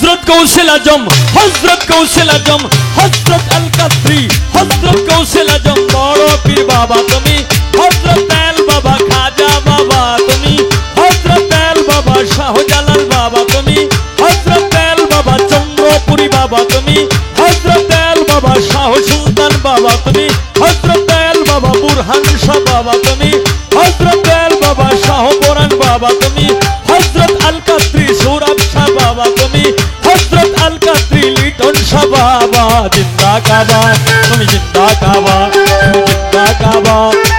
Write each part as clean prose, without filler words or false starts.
হযরত গৌসুল আজম, হযরত গৌসুল আজম, হযরত আল কাদরি, হযরত গৌসুল আজম বড় পীর বাবা তুমি, হযরত দয়াল বাবা খাজা বাবা তুমি, হযরত দয়াল বাবা শাহজালাল বাবা তুমি, হযরত দয়াল বাবা চন্দ্রপুরী বাবা তুমি, হযরত দয়াল বাবা শাহ সুলতান বাবা তুমি, হযরত দয়াল বাবা বুরহান শাহ বাবা তুমি, হযরত দয়াল বাবা শাহ কোরআন বাবা তুমি, হযরত আল কাদরি সৌরভ শাহ বাবা তুমি, হযরত আল কাদরি লিটন শাহ বাবা। জিন্দা কাবা তুমি, জিন্দা কাবা তুমি, জিন্দা কাবা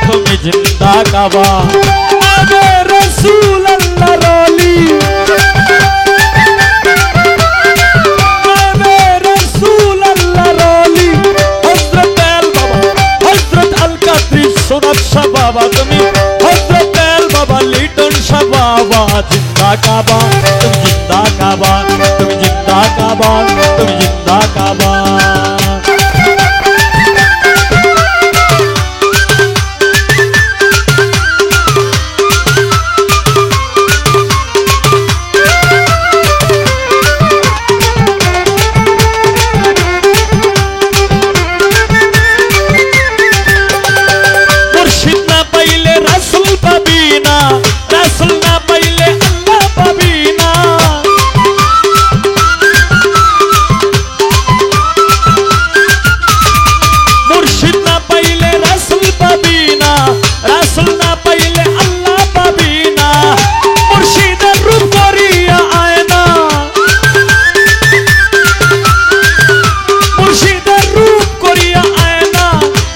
তুমি, জিন্দা কাবা। আবে রাসূল আল্লাহর ওলি, আবে রাসূল আল্লাহর ওলি, হযরত দয়াল বাবা, হযরত আল কাদরি সৌরভ শাহ বাবা তুমি, হযরত দয়াল বাবা লিটন শাহ বাবা। জিন্দা কাবা তুমি, জিন্দা কাবা তুমি, জিন্দা কাবা তুমি, জিন্দা কাবা। মুর্শিদ না পাইলে রাসূল পাবি না, রাসূল না পাইলে আল্লাহ পাবি না। মুর্শিদ না পাইলে রাসূল পাবি না, রাসূল না পাইলে আল্লাহ পাবি না। মুর্শিদের রূপ করিয়া আয়না, মুর্শিদের রূপ করিয়া আয়না,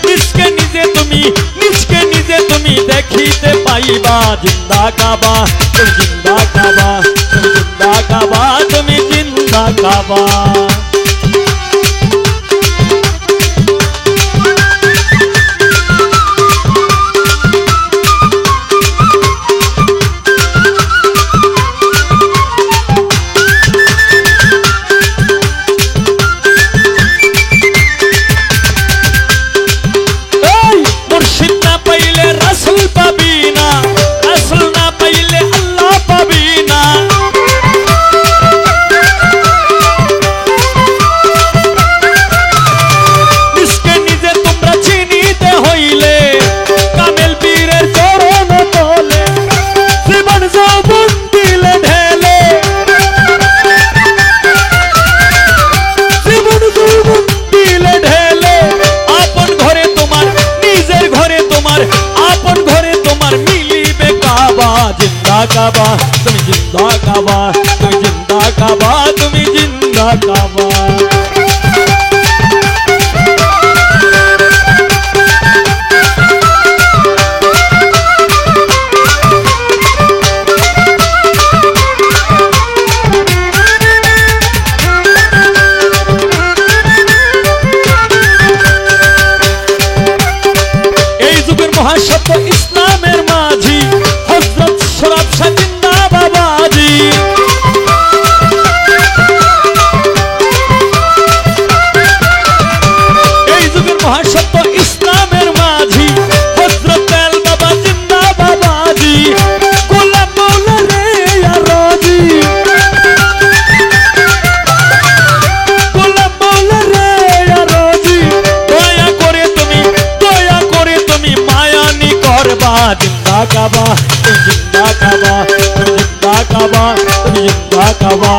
নিজকে নিজে তুমি, নিজকে নিজে তুমি দেখিতে পাইবা। জিন্দা কাবা তুমি, জিন্দা কাবা তুমি, জিন্দা কাবা তুমি, জিন্দা কাবা। এই মুর্শিদ না পাইলে রাসূল পাবি না, রাসূল না পাইলে আল্লাহ পাবি না। নিজকে নিজে তোমরা চিনিতে হইলে কামেল পীরের চরণ তলে জীবন যৌবন দিলে ঢেলে, জীবন যৌবন দিলে ঢেলে। আপন ঘরে তোমার, নিজের ঘরে তোমার, আপন ঘরে তোমার মিলিবে কাবা। জিন্দা কাবা তুমি, জিন্দা কাবা তুমি, জিন্দা কাবা তুমি, জিন্দা কাবা। এই যুগের মহাসত্য ইসলামের মাঝি হযরত সৌরভ শাহ জিন্দা বাবাজি। এই যুগের মহাসত্য ইসলামের মাঝি হযরত দয়াল বাবা জিন্দা বাবাজি। গোলাম মওলা রে রাজি, গোলাম মওলা রে রাজি। দয়া করে তুমি, দয়া করে তুমি মায়ানি করবা। জিন্দা কাবা তুমি, জিন্দা কাবা তুমি, জিন্দা কাবা তুমি, জিন্দা কাবা।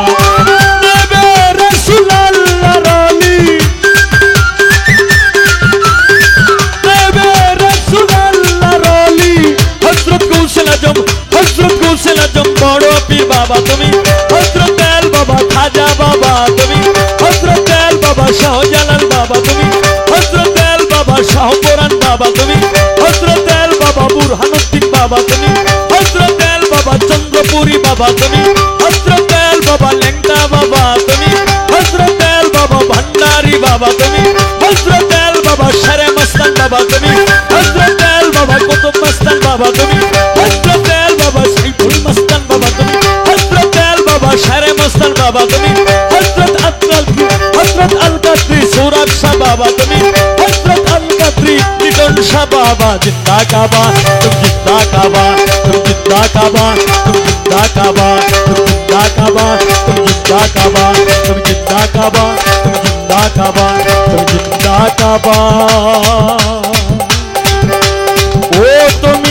নবী রাসূল আল্লাহর ওলি, নবী রাসূল আল্লাহর ওলি, হযরত গৌসুল আজম, হযরত গৌসুল আজম বড় পীর বাবা তুমি, হযরত দয়াল বাবা খাজা বাবা তুমি, হযরত দয়াল বাবা শাহজালাল বাবা তুমি, হযরত দয়াল বাবা শাহ কোরআন বাবা তুমি, হযরত দয়াল বাবা বুরহানুদ্দিন বাবা তুমি, হযরত দয়াল বাবা চন্দ্রপুরী বাবা তুমি, হযরত দয়াল বাবা লেংটা বাবা তুমি, হযরত দয়াল বাবা ভান্ডারী বাবা তুমি, হযরত দয়াল বাবা শেরে মস্তান বাবা তুমি, হযরত দয়াল বাবা কুতুব মস্তান বাবা তুমি, হযরত দয়াল বাবা সাইফুল মস্তান বাবা তুমি, হযরত দয়াল বাবা শেরে মস্তান বাবা তুমি, হযরত আল কাদরি সৌরভ শাহ বাবা তুমি, হযরত আল কাদরি লিটন শাহ বাবা। জিন্দা কাবা তুমি, জিন্দা কাবা তুমি, জিন্দা কাবা তুমি, জিন্দা কাবা তুমি, জিন্দা কাবা তুমি, जिंदा काबा, तुम जिंदा काबा, तुम जिंदा काबा, तुम जिंदा काबा। ओ तुम